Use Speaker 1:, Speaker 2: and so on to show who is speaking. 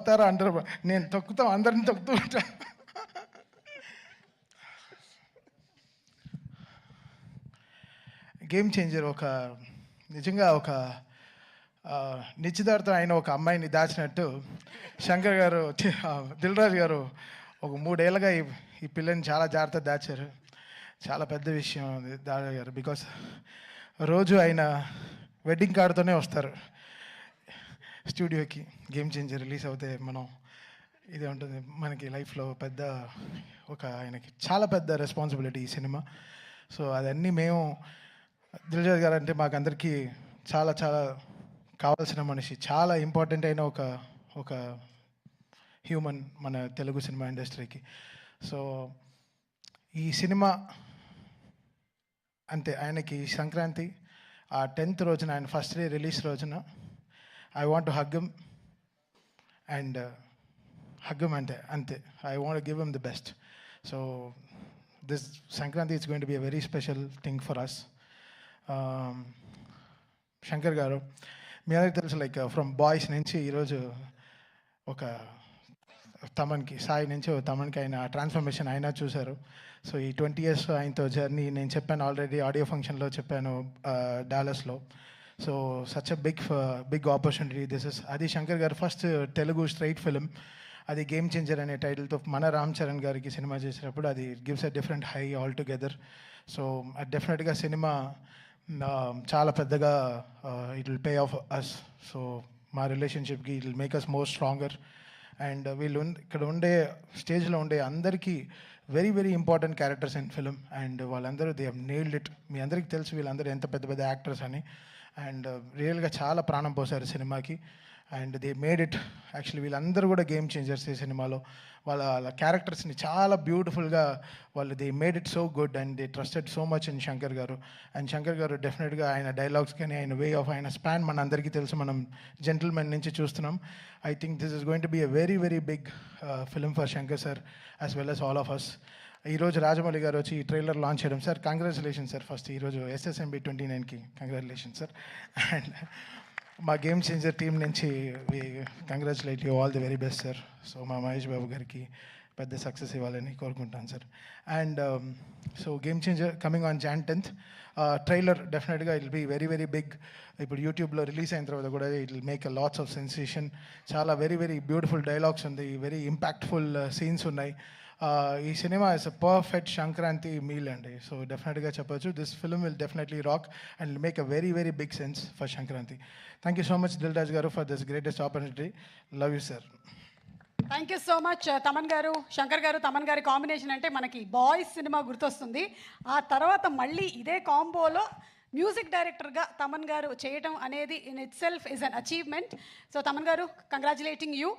Speaker 1: తొక్కుతారా అంటారు, నేను తొక్కుతాం, అందరిని తొక్కుతూ ఉంటా. గేమ్ చేంజర్ నిజంగా నిశ్చితార్థం అయిన ఒక అమ్మాయిని దాచినట్టు శంకర్ గారు, దిల్ రాజు గారు ఒక 3 ఏళ్ళగా ఈ పిల్లని చాలా జాగ్రత్తగా దాచారు. చాలా పెద్ద విషయం అది గారు. బికాస్ రోజు ఆయన వెడ్డింగ్ కార్డుతోనే వస్తారు స్టూడియోకి. గేమ్ చేంజర్ రిలీజ్ అవుతే ఇదే ఉంటుంది మనకి లైఫ్లో పెద్ద ఆయనకి చాలా పెద్ద రెస్పాన్సిబిలిటీ ఈ సినిమా. సో అదన్నీ మేము దిల్రాజు గారు అంటే మాకందరికీ చాలా చాలా కావాల్సిన మనిషి, చాలా ఇంపార్టెంట్ అయిన ఒక హ్యూమన్ మన తెలుగు సినిమా ఇండస్ట్రీకి. సో ఈ సినిమా అంతే, ఆయనకి సంక్రాంతి ఆ 10th రోజున, ఆయన ఫస్ట్ డే రిలీజ్ రోజున I want to hug him and అంతే I want give him the best. So this Sankranti it's going to be a very special thing for us. Shankar గారు మీ అందరికి తెలుసు, లైక్ ఫ్రమ్ బాయ్స్ నుంచి ఈరోజు తమన్కి, సాయి నుంచి తమన్కి ఆయన ట్రాన్స్ఫర్మేషన్ అయినా చూశారు. సో ఈ 20 years ఆయనతో జర్నీ నేను చెప్పాను ఆల్రెడీ, ఆడియో ఫంక్షన్లో చెప్పాను డాలస్లో. So such a big opportunity this is. అది శంకర్ గారు ఫస్ట్ తెలుగు స్ట్రైట్ ఫిలిం, అది గేమ్ చేంజర్ అనే టైటిల్తో మన రామ్ చరణ్ గారికి సినిమా చేసినప్పుడు అది gives a different high altogether. So డెఫినెట్గా సినిమా చాలా పెద్దగా it will pay off us. So మా రిలేషన్షిప్కి it will make us more stronger. And ఇక్కడ స్టేజ్లో ఉండే అందరికీ very very important characters in film. And వాళ్ళందరూ దే హవ్ నెయిల్డ్ ఇట్. మీ అందరికీ తెలుసు వీళ్ళందరూ ఎంత పెద్ద పెద్ద యాక్టర్స్ అని. అండ్ రియల్గా చాలా ప్రాణం పోసారు సినిమాకి. And they made it. Actually వీళ్ళందరూ కూడా గేమ్ చేంజర్స్ ఈ సినిమాలో. వాళ్ళ క్యారెక్టర్స్ని చాలా బ్యూటిఫుల్గా they made it so good. And they trusted so much in Shankar గారు. అండ్ శంకర్ గారు డెఫినెట్గా ఆయన డైలాగ్స్ కానీ, ఆయన వే ఆఫ్, ఆయన స్పాన్ మన అందరికీ తెలుసు, మనం జెంటిల్మెన్ నుంచి చూస్తున్నాం. I think this is going to be a very very big film for Shankar sir as well as all of us. ఈరోజు రాజమౌళి గారు వచ్చి ఈ ట్రైలర్ లాంచ్ చేయడం, సార్ కంగ్రాచులేషన్ సార్. ఫస్ట్ ఈరోజు SSMB 29కి కంగ్రాచులేషన్ సార్. అండ్ మా గేమ్ చేంజర్ టీం నుంచి congratulate you, all the very best sir. So మా మహేష్ బాబు గారికి పెద్ద సక్సెస్ ఇవ్వాలని కోరుకుంటాను sir. And so Game Changer coming on Jan 10th. Trailer డెఫినెట్గా it will be very very big. ఇప్పుడు యూట్యూబ్లో రిలీజ్ అయిన తర్వాత కూడా it will make a lots of sensation. చాలా వెరీ వెరీ బ్యూటిఫుల్ డైలాగ్స్ ఉంది, వెరీ ఇంపాక్ట్ఫుల్ సీన్స్ ఉన్నాయి. ఈ cinema is a perfect Sankranti meal అండి. సో డెఫినెట్గా చెప్పొచ్చు this film will definitely rock and make a very very big sense for Sankranti. Thank you so much Dil Raju గారు for this greatest opportunity. Love you sir.
Speaker 2: Thank you so much Thaman గారు. శంకర్ గారు తమన్ గారి combination అంటే మనకి boys cinema గుర్తొస్తుంది. ఆ తర్వాత మళ్ళీ ఇదే కాంబోలో మ్యూజిక్ డైరెక్టర్గా తమన్ గారు చేయటం అనేది in it self is an achievement. So Thaman గారు, కంగ్రాచులేటింగ్ యూ.